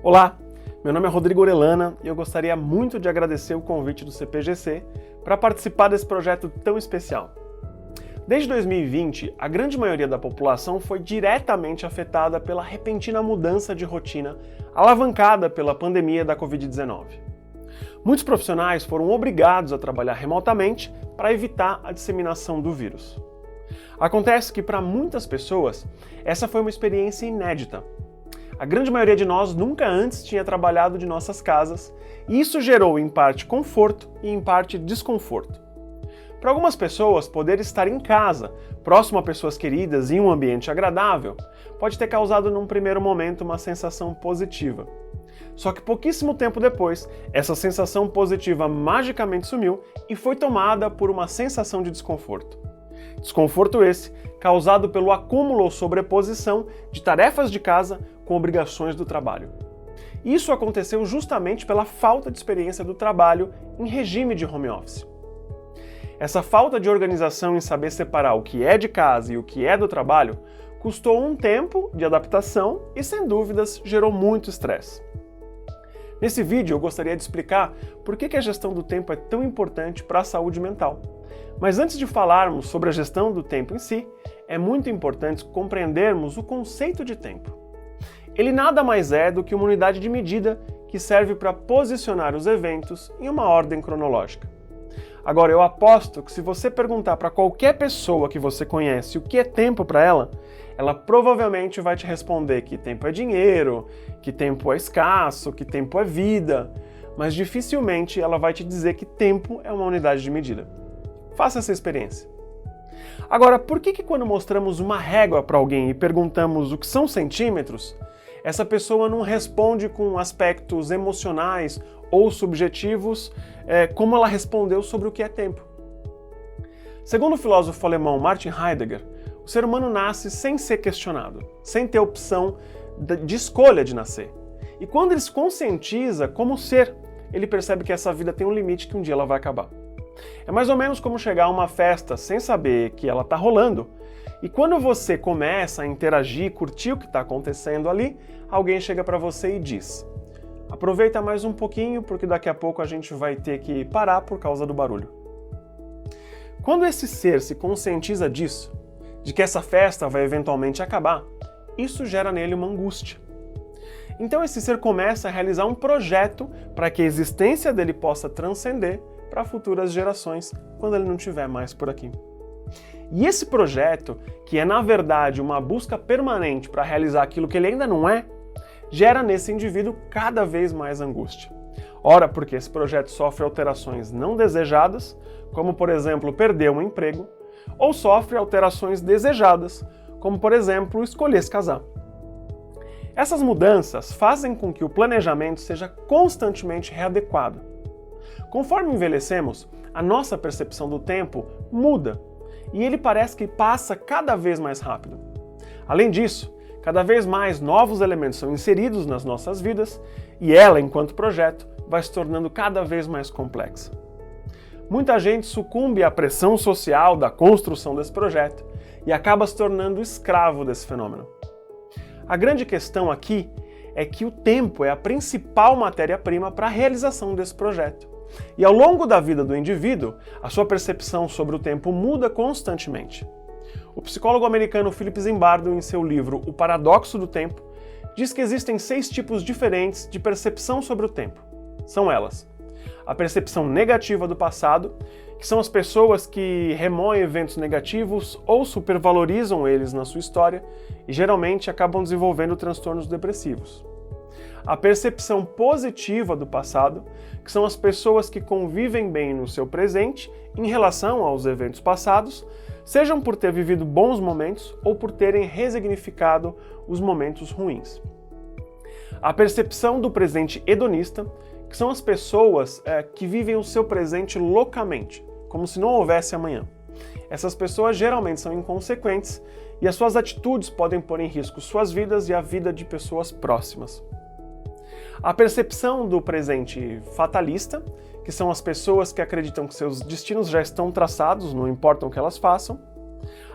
Olá, meu nome é Rodrigo Orellana e eu gostaria muito de agradecer o convite do CPGC para participar desse projeto tão especial. Desde 2020, a grande maioria da população foi diretamente afetada pela repentina mudança de rotina alavancada pela pandemia da Covid-19. Muitos profissionais foram obrigados a trabalhar remotamente para evitar a disseminação do vírus. Acontece que para muitas pessoas, essa foi uma experiência inédita. A grande maioria de nós nunca antes tinha trabalhado de nossas casas, e isso gerou em parte conforto e em parte desconforto. Para algumas pessoas, poder estar em casa, próximo a pessoas queridas e em um ambiente agradável, pode ter causado num primeiro momento uma sensação positiva. Só que pouquíssimo tempo depois, essa sensação positiva magicamente sumiu e foi tomada por uma sensação de desconforto. Desconforto esse causado pelo acúmulo ou sobreposição de tarefas de casa com obrigações do trabalho. Isso aconteceu justamente pela falta de experiência do trabalho em regime de home office. Essa falta de organização em saber separar o que é de casa e o que é do trabalho custou um tempo de adaptação e, sem dúvidas, gerou muito estresse. Nesse vídeo eu gostaria de explicar por que a gestão do tempo é tão importante para a saúde mental. Mas antes de falarmos sobre a gestão do tempo em si, é muito importante compreendermos o conceito de tempo. Ele nada mais é do que uma unidade de medida que serve para posicionar os eventos em uma ordem cronológica. Agora, eu aposto que se você perguntar para qualquer pessoa que você conhece o que é tempo para ela, ela provavelmente vai te responder que tempo é dinheiro, que tempo é escasso, que tempo é vida, mas dificilmente ela vai te dizer que tempo é uma unidade de medida. Faça essa experiência. Agora, por que quando mostramos uma régua para alguém e perguntamos o que são centímetros, essa pessoa não responde com aspectos emocionais ou subjetivos, como ela respondeu sobre o que é tempo? Segundo o filósofo alemão Martin Heidegger, o ser humano nasce sem ser questionado, sem ter opção de escolha de nascer. E quando ele se conscientiza como ser, ele percebe que essa vida tem um limite, que um dia ela vai acabar. É mais ou menos como chegar a uma festa sem saber que ela está rolando, e quando você começa a interagir, curtir o que está acontecendo ali, alguém chega para você e diz: aproveita mais um pouquinho porque daqui a pouco a gente vai ter que parar por causa do barulho. Quando esse ser se conscientiza disso, de que essa festa vai eventualmente acabar, isso gera nele uma angústia. Então esse ser começa a realizar um projeto para que a existência dele possa transcender para futuras gerações, quando ele não estiver mais por aqui. E esse projeto, que é na verdade uma busca permanente para realizar aquilo que ele ainda não é, gera nesse indivíduo cada vez mais angústia. Ora, porque esse projeto sofre alterações não desejadas, como por exemplo perder um emprego, ou sofre alterações desejadas, como por exemplo escolher se casar. Essas mudanças fazem com que o planejamento seja constantemente readequado. Conforme envelhecemos, a nossa percepção do tempo muda e ele parece que passa cada vez mais rápido. Além disso, cada vez mais novos elementos são inseridos nas nossas vidas e ela, enquanto projeto, vai se tornando cada vez mais complexa. Muita gente sucumbe à pressão social da construção desse projeto e acaba se tornando escravo desse fenômeno. A grande questão aqui é que o tempo é a principal matéria-prima para a realização desse projeto. E ao longo da vida do indivíduo, a sua percepção sobre o tempo muda constantemente. O psicólogo americano Philip Zimbardo, em seu livro O Paradoxo do Tempo, diz que existem 6 tipos diferentes de percepção sobre o tempo. São elas: a percepção negativa do passado, que são as pessoas que remoem eventos negativos ou supervalorizam eles na sua história e geralmente acabam desenvolvendo transtornos depressivos. A percepção positiva do passado, que são as pessoas que convivem bem no seu presente em relação aos eventos passados, sejam por ter vivido bons momentos ou por terem resignificado os momentos ruins. A percepção do presente hedonista, que são as pessoas que vivem o seu presente loucamente, como se não houvesse amanhã. Essas pessoas geralmente são inconsequentes e as suas atitudes podem pôr em risco suas vidas e a vida de pessoas próximas. A percepção do presente fatalista, que são as pessoas que acreditam que seus destinos já estão traçados, não importa o que elas façam.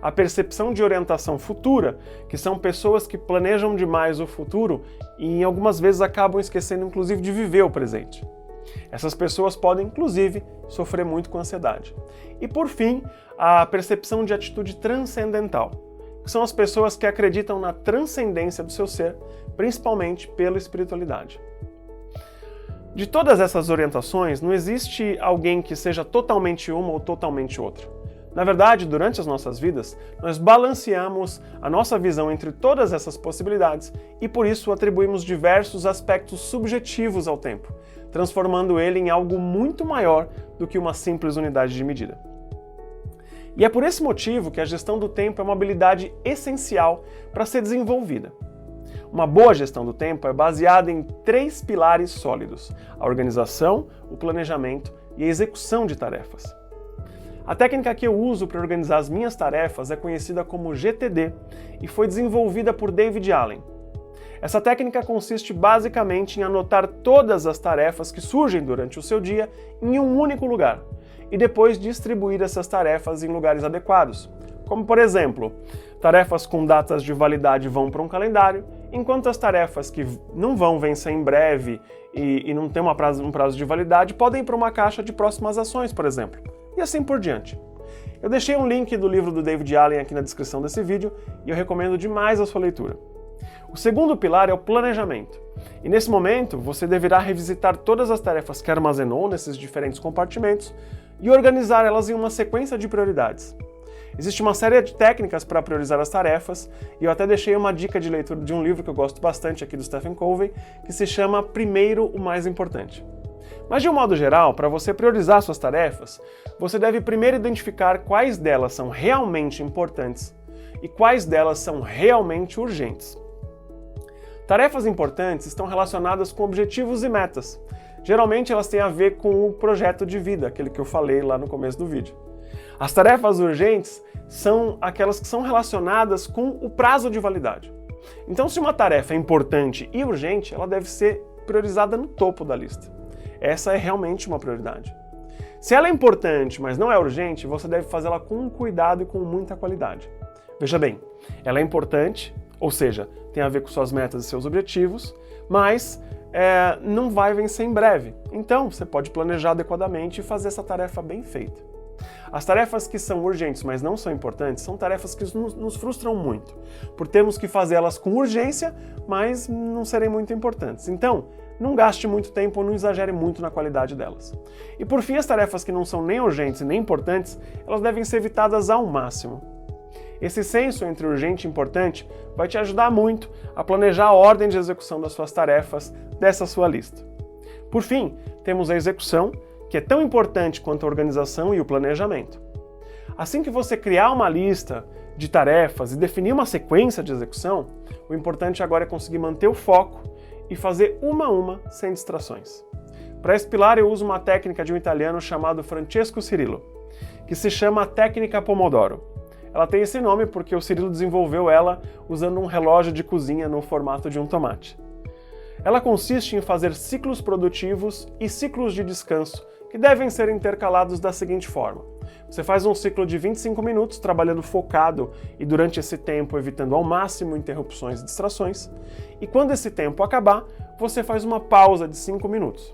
a percepção de orientação futura, que são pessoas que planejam demais o futuro e algumas vezes acabam esquecendo inclusive de viver o presente. Essas pessoas podem inclusive sofrer muito com ansiedade. E por fim, a percepção de atitude transcendental, que são as pessoas que acreditam na transcendência do seu ser, principalmente pela espiritualidade. De todas essas orientações, não existe alguém que seja totalmente uma ou totalmente outra. Na verdade, durante as nossas vidas, nós balanceamos a nossa visão entre todas essas possibilidades e por isso atribuímos diversos aspectos subjetivos ao tempo, transformando ele em algo muito maior do que uma simples unidade de medida. E é por esse motivo que a gestão do tempo é uma habilidade essencial para ser desenvolvida. Uma boa gestão do tempo é baseada em 3 pilares sólidos: a organização, o planejamento e a execução de tarefas. A técnica que eu uso para organizar as minhas tarefas é conhecida como GTD e foi desenvolvida por David Allen. Essa técnica consiste basicamente em anotar todas as tarefas que surgem durante o seu dia em um único lugar e depois distribuir essas tarefas em lugares adequados, como por exemplo, tarefas com datas de validade vão para um calendário, enquanto as tarefas que não vão vencer em breve e não tem um prazo de validade podem ir para uma caixa de próximas ações, por exemplo, e assim por diante. Eu deixei um link do livro do David Allen aqui na descrição desse vídeo e eu recomendo demais a sua leitura. O segundo pilar é o planejamento. E nesse momento, você deverá revisitar todas as tarefas que armazenou nesses diferentes compartimentos e organizar elas em uma sequência de prioridades. Existe uma série de técnicas para priorizar as tarefas e eu até deixei uma dica de leitura de um livro que eu gosto bastante aqui do Stephen Covey, que se chama Primeiro o Mais Importante. Mas de um modo geral, para você priorizar suas tarefas, você deve primeiro identificar quais delas são realmente importantes e quais delas são realmente urgentes. Tarefas importantes estão relacionadas com objetivos e metas. Geralmente elas têm a ver com o projeto de vida, aquele que eu falei lá no começo do vídeo. As tarefas urgentes são aquelas que são relacionadas com o prazo de validade. Então, se uma tarefa é importante e urgente, ela deve ser priorizada no topo da lista. Essa é realmente uma prioridade. Se ela é importante, mas não é urgente, você deve fazê-la com cuidado e com muita qualidade. Veja bem, ela é importante, ou seja, tem a ver com suas metas e seus objetivos, mas não vai vencer em breve. Então, você pode planejar adequadamente e fazer essa tarefa bem feita. As tarefas que são urgentes, mas não são importantes, são tarefas que nos frustram muito, por termos que fazê-las com urgência, mas não serem muito importantes. Então, não gaste muito tempo ou não exagere muito na qualidade delas. E por fim, as tarefas que não são nem urgentes nem importantes, elas devem ser evitadas ao máximo. Esse senso entre urgente e importante vai te ajudar muito a planejar a ordem de execução das suas tarefas dessa sua lista. Por fim, temos a execução, que é tão importante quanto a organização e o planejamento. Assim que você criar uma lista de tarefas e definir uma sequência de execução, o importante agora é conseguir manter o foco e fazer uma a uma sem distrações. Para esse pilar eu uso uma técnica de um italiano chamado Francesco Cirillo, que se chama a técnica Pomodoro. Ela tem esse nome porque o Cirillo desenvolveu ela usando um relógio de cozinha no formato de um tomate. Ela consiste em fazer ciclos produtivos e ciclos de descanso que devem ser intercalados da seguinte forma. Você faz um ciclo de 25 minutos trabalhando focado e durante esse tempo evitando ao máximo interrupções e distrações, e quando esse tempo acabar, você faz uma pausa de 5 minutos.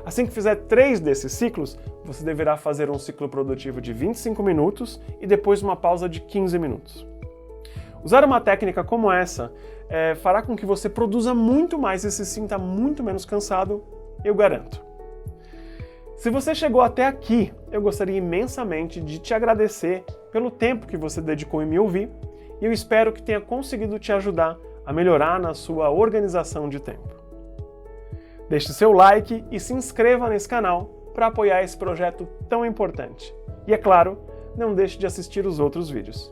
Assim que fizer 3 desses ciclos, você deverá fazer um ciclo produtivo de 25 minutos e depois uma pausa de 15 minutos. Usar uma técnica como essa fará com que você produza muito mais e se sinta muito menos cansado, eu garanto. Se você chegou até aqui, eu gostaria imensamente de te agradecer pelo tempo que você dedicou em me ouvir e eu espero que tenha conseguido te ajudar a melhorar na sua organização de tempo. Deixe seu like e se inscreva nesse canal para apoiar esse projeto tão importante. E é claro, não deixe de assistir os outros vídeos.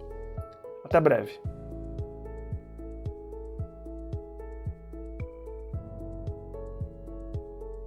Até breve!